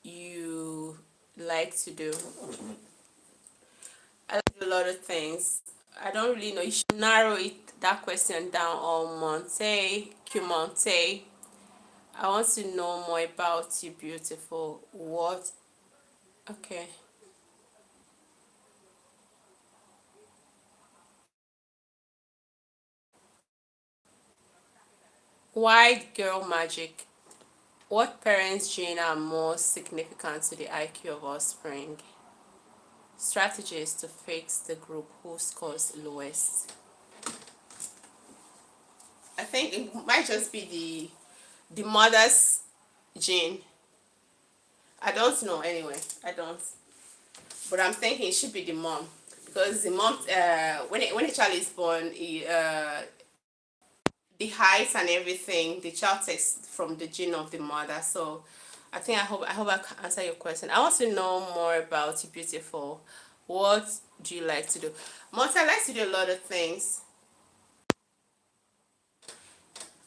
you like to do? I like a lot of things. I don't really know. You should narrow that question down on Monte, Kimonte. I want to know more about you, beautiful. What? Okay. White girl magic. What parents' gene are more significant to the IQ of offspring? Strategies to fix the group who scores lowest. I think it might just be the mother's gene. I don't know anyway. I don't. But I'm thinking it should be the mom because the mom, when a child is born, the height and everything, the child takes from the gene of the mother. So I hope I can answer your question. I want to know more about you, beautiful. What do you like to do? Monty, I like to do a lot of things.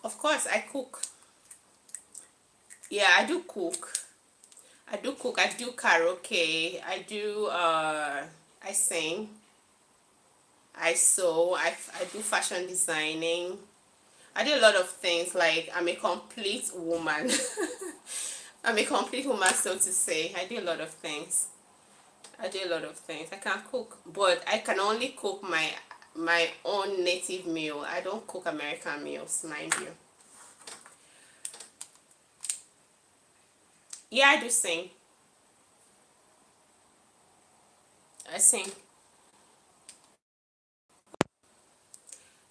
Of course, I cook. Yeah, I do cook. I do cook. I do karaoke. I sing. I sew. I do fashion designing. I do a lot of things. Like I'm a complete woman. I'm a complete woman, so to say. I do a lot of things. I do a lot of things. I can cook, but I can only cook my own native meal. I don't cook American meals, mind you. Yeah, I do sing. I sing.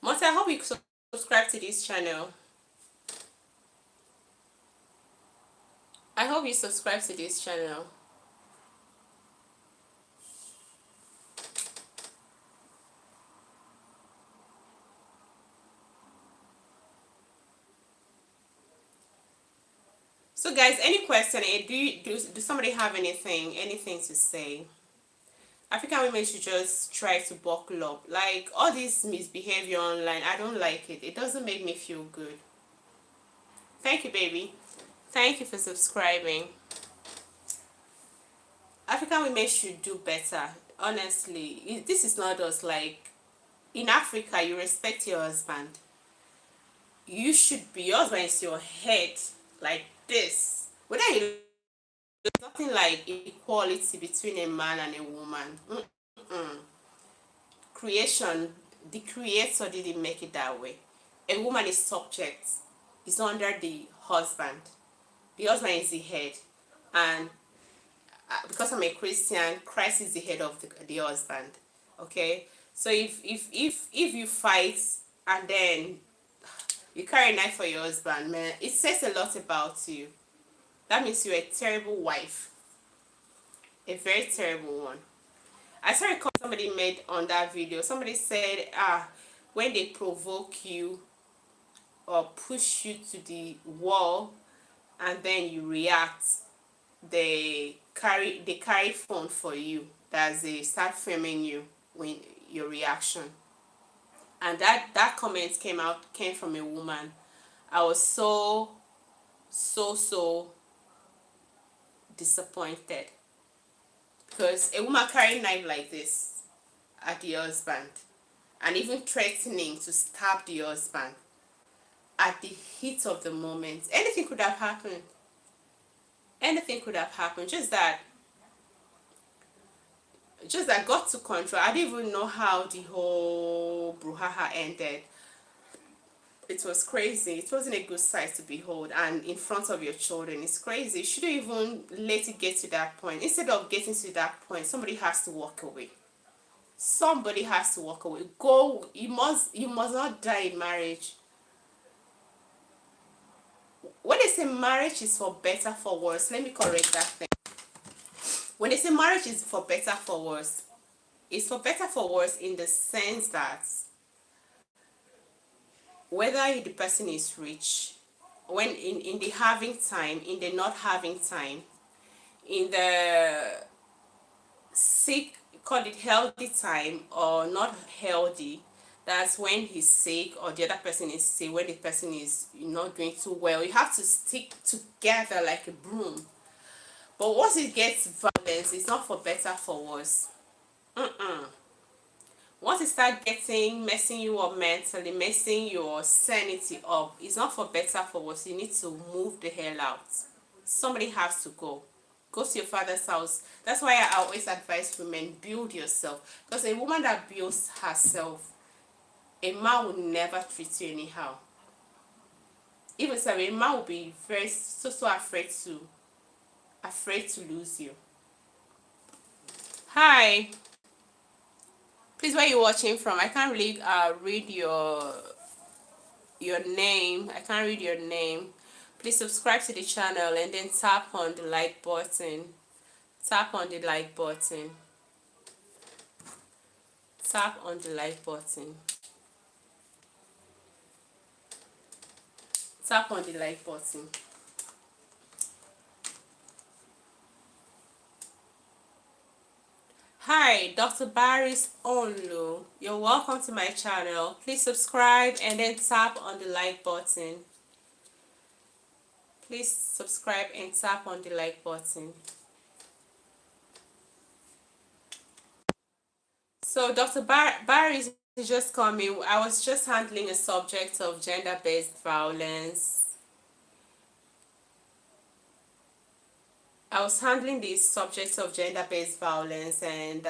Monty, I hope you subscribe to this channel. I hope you subscribe to this channel. So guys, any question? Do somebody have anything to say? African women should just try to buckle up. Like all this misbehavior online, I don't like it. It doesn't make me feel good. Thank you, baby. Thank you for subscribing. African women should do better. Honestly, this is not us. Like in Africa, you respect your husband. You should be, your husband is your head, like this. Whether you, there's nothing like equality between a man and a woman. Mm-mm. Creation, the creator didn't make it that way. a woman is subject, is under the husband. The husband is the head, and because I'm a Christian, Christ is the head of the husband. Okay, so if you fight and then you carry a knife for your husband, man, it says a lot about you. That means you're a terrible wife, a very terrible one. I saw a comment somebody made on that video. Somebody said, when they provoke you or push you to the wall and then you react, they carry phone for you. That they start filming you when your reaction. And that comment came from a woman. I was so disappointed, because a woman carrying knife like this at the husband and even threatening to stab the husband at the heat of the moment. Anything could have happened. Anything could have happened. Just that God took control. I didn't even know how the whole brouhaha ended. It was crazy. It wasn't a good sight to behold, and in front of your children. It's crazy. You shouldn't even let it get to that point. Instead of getting to that point, somebody has to walk away. Somebody has to walk away. Go. You must not die in marriage. When they say marriage is for better, for worse, let me correct that thing. When they say marriage is for better, for worse, it's for better, for worse in the sense that whether the person is rich, when in the having time, in the not having time, in the sick, call it healthy time or not healthy, that's when he's sick or the other person is sick, when the person is not doing too well. You have to stick together like a broom. But once it gets violence, it's not for better, for worse. Once it starts messing you up mentally, messing your sanity up, it's not for better, for worse. You need to move the hell out. Somebody has to go. Go to your father's house. That's why I always advise women, build yourself. Because a woman that builds herself, a man will never treat you anyhow. Even so, a man will be so afraid to lose you. Hi. Please, where are you watching from? I can't really read your name. I can't read your name. Please subscribe to the channel and then tap on the like button. Tap on the like button. Tap on the like button. Tap on the like button. Hi, Dr. Barry's Onlu. You're welcome to my channel. Please subscribe and then tap on the like button. Please subscribe and tap on the like button. So Dr. Barry is just coming. I was just handling a subject of gender-based violence. I was handling the subject of gender-based violence, and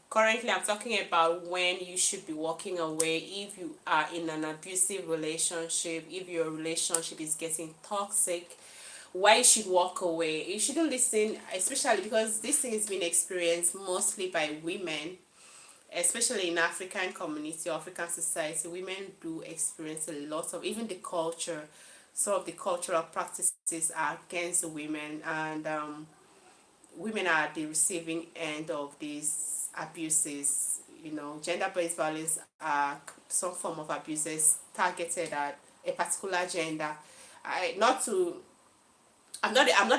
currently I'm talking about when you should be walking away if you are in an abusive relationship, if your relationship is getting toxic, why you should walk away. You shouldn't listen, especially because this thing is being experienced mostly by women, especially in African community, African society. Women do experience a lot of, even the culture, some of the cultural practices are against the women, and women are the receiving end of these abuses. Gender-based violence are some form of abuses targeted at a particular gender. I'm not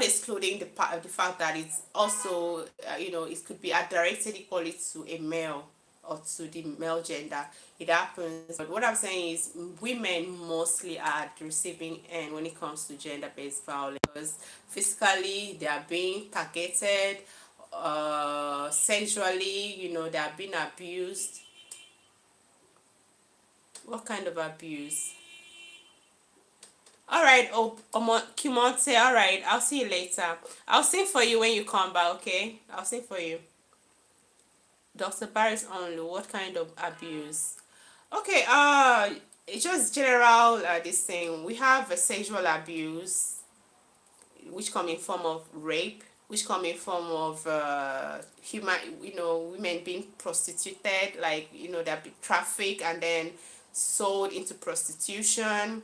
excluding the fact that it's also it could be directed equally to a male or to the male gender. It happens, but what I'm saying is women mostly are at the receiving end when it comes to gender-based violence, because physically they are being targeted, sexually, they are being abused. What kind of abuse? All right, Kimonte, all right, I'll see you later. I'll sing for you when you come back, okay? I'll sing for you. Dr. Barry's Only, what kind of abuse? Okay, it's just general this thing. We have sexual abuse, which come in form of rape, which come in form of human, women being prostituted, like they're trafficked and then sold into prostitution,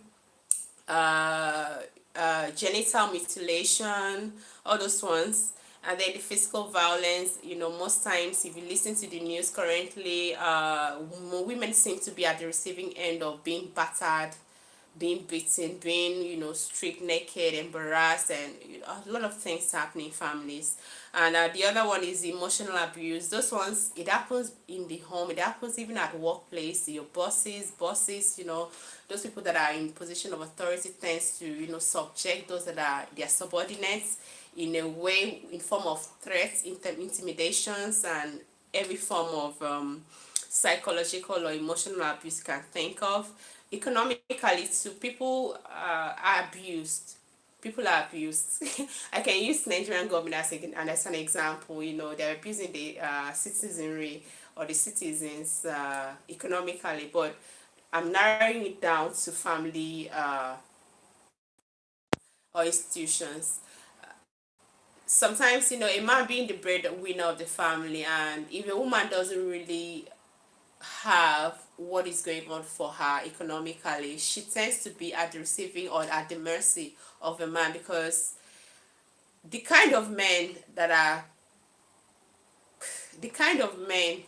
uh, genital mutilation, all those ones. And then the physical violence, most times if you listen to the news currently, women seem to be at the receiving end of being battered, being beaten, being, stripped naked, embarrassed, and a lot of things happening in families. And the other one is emotional abuse. Those ones, it happens in the home, it happens even at workplace. Your bosses, those people that are in position of authority tends to, subject those that are their subordinates in a way, in form of threats, intimidations, and every form of psychological or emotional abuse you can think of. Economically too, people are abused. People are abused. I can use Nigerian government as an example. They're abusing the citizenry or the citizens economically, but I'm narrowing it down to family or institutions. Sometimes, a man being the breadwinner of the family, and if a woman doesn't really have what is going on for her economically, she tends to be at the receiving or at the mercy of a man, because the kind of men that are the kind of men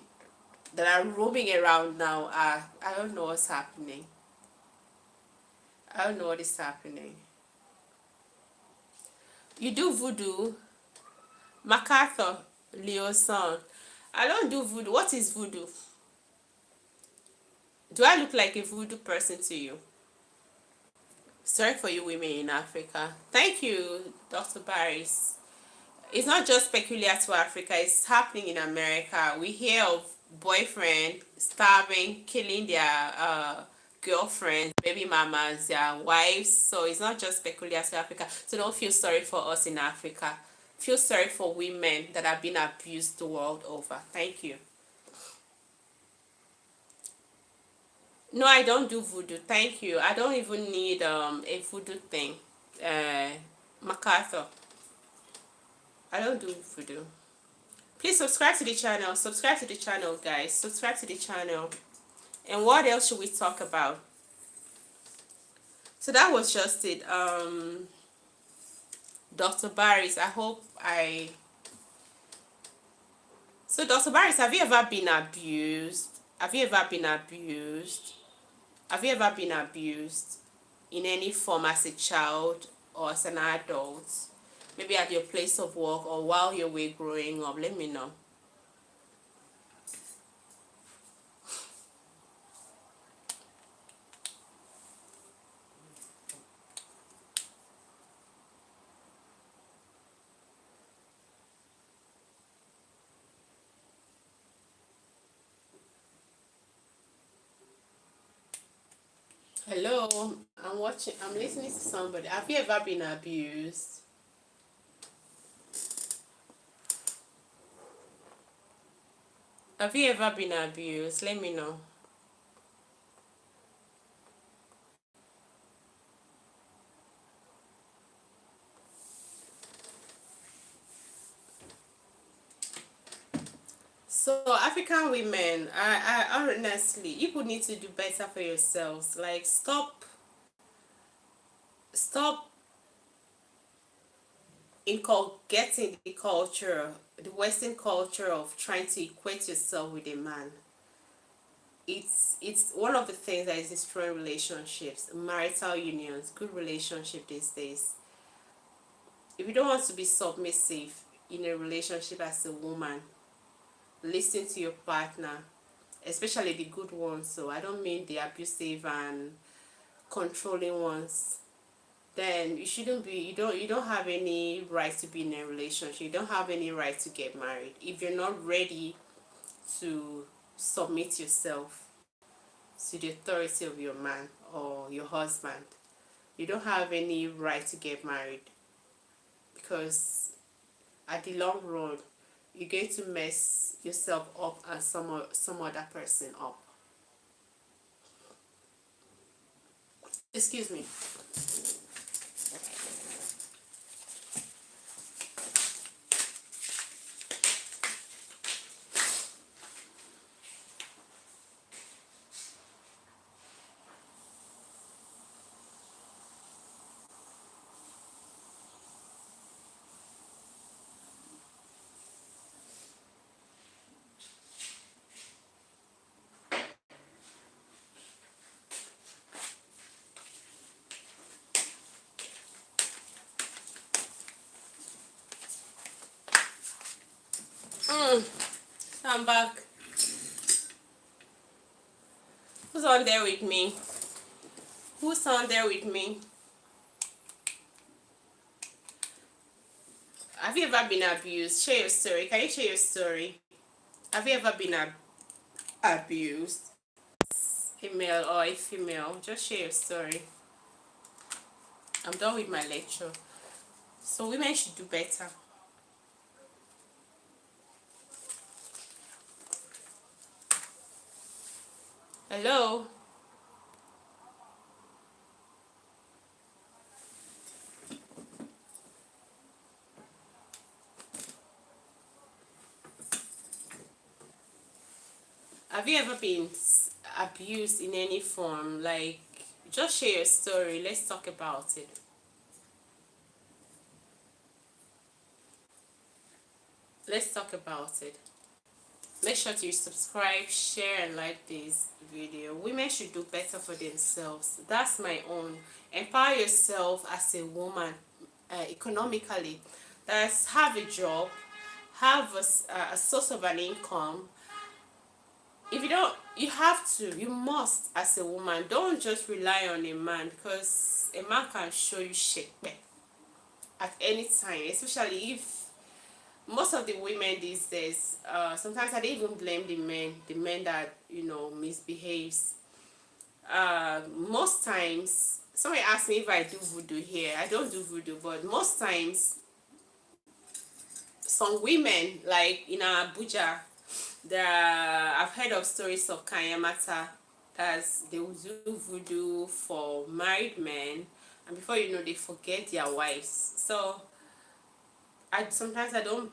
that are roaming around now are, I don't know what's happening. I don't know what is happening. You do voodoo, MacArthur, Leo son. I don't do voodoo. What is voodoo? Do I look like a voodoo person to you? Sorry for you women in Africa. Thank you, Dr. Barris. It's not just peculiar to Africa, it's happening in America. We hear of boyfriend starving, killing their girlfriends, baby mamas, their wives. So it's not just peculiar to Africa. So don't feel sorry for us in Africa. Feel sorry for women that have been abused the world over. Thank you. No, I don't do voodoo. Thank you. I don't even need a voodoo thing. Uh, MacArthur. I don't do voodoo. Please subscribe to the channel. Subscribe to the channel, guys. Subscribe to the channel. And what else should we talk about? So that was just it. Dr. Barris, I hope I. So, Dr. Barris, have you ever been abused? Have you ever been abused? Have you ever been abused in any form as a child or as an adult? Maybe at your place of work or while you were growing up? Let me know. Hello, I'm listening to somebody. Have you ever been abused? Have you ever been abused? Let me know. So African women, I honestly, you would need to do better for yourselves. Like stop getting the culture, the Western culture of trying to equate yourself with a man. It's one of the things that is destroying relationships, marital unions, good relationship these days. If you don't want to be submissive in a relationship as a woman, listen to your partner, especially the good ones. So I don't mean the abusive and controlling ones. Then you don't have any right to be in a relationship. You don't have any right to get married if you're not ready to submit yourself to the authority of your man or your husband. You don't have any right to get married, because at the long run you're going to mess yourself up and some other person up. Excuse me. I'm back. Who's on there with me? Who's on there with me? Have you ever been abused? Share your story. Can you share your story? Have you ever been abused? A male or a female? Just share your story. I'm done with my lecture. So women should do better. Hello? Have you ever been abused in any form? Like, just share your story. Let's talk about it. Let's talk about it. Make sure to subscribe, share, and like this video. Women should do better for themselves. That's my own. Empower yourself as a woman economically. That's have a job, have a source of an income. If you don't, you have to, you must as a woman. Don't just rely on a man, because a man can show you shit at any time, especially if most of the women these days, sometimes I don't even blame the men that, misbehaves. Most times, somebody asks me if I do voodoo here. I don't do voodoo, but most times, some women, like in Abuja, I've heard of stories of Kanyamata, as they will do voodoo for married men, and before you know, they forget their wives. So sometimes I don't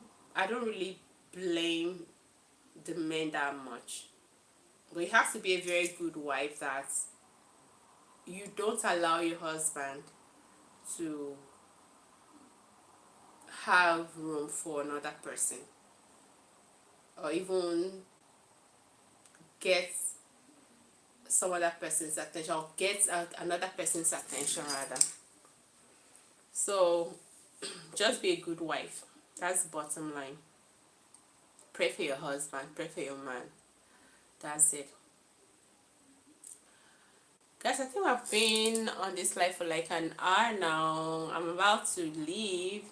really blame the men that much. But you have to be a very good wife, that you don't allow your husband to have room for another person, or even get some other person's attention, or get another person's attention rather. So just be a good wife. That's the bottom line. Pray for your husband, pray for your man. That's it. Guys, I think I've been on this live for like an hour now. I'm about to leave.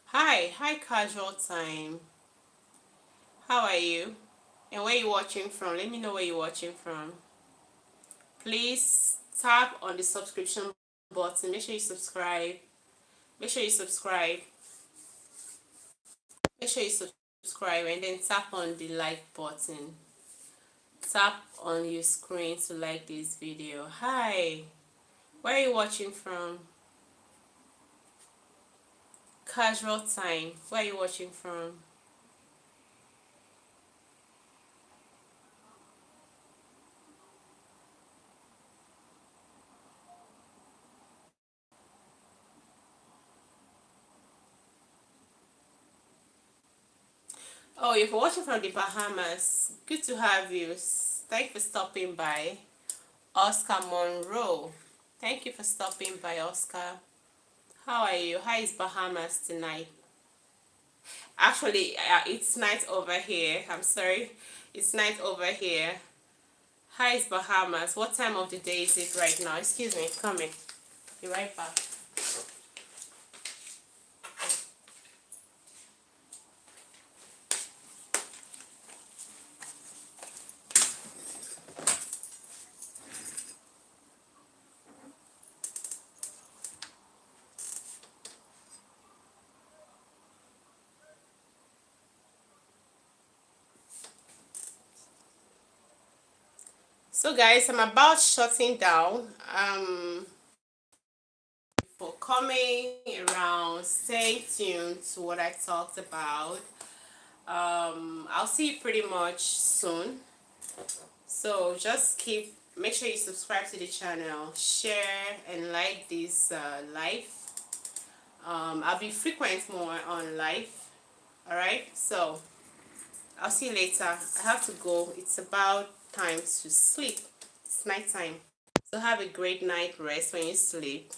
Hi, Casual Time. How are you? And where you watching from? Let me know where you're watching from. Please tap on the subscription button. Make sure you subscribe. Make sure you subscribe. Make sure you subscribe, and then tap on the like button. Tap on your screen to like this video. Hi. Where are you watching from? Casual Time. Where are you watching from? Oh, if you're watching from the Bahamas, good to have you. Thank you for stopping by. Oscar Monroe. Thank you for stopping by, Oscar. How are you? How is Bahamas tonight? Actually, it's night over here. I'm sorry. It's night over here. How is Bahamas? What time of the day is it right now? Excuse me. Coming. Be right back. So guys, I'm about shutting down. For coming around, stay tuned to what I talked about. I'll see you pretty much soon. So just make sure you subscribe to the channel, share and like this live. I'll be frequent more on live. Alright, so I'll see you later. I have to go. It's about time to sleep. It's night time. So have a great night rest when you sleep,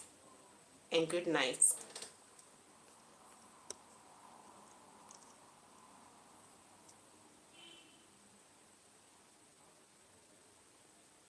and good night.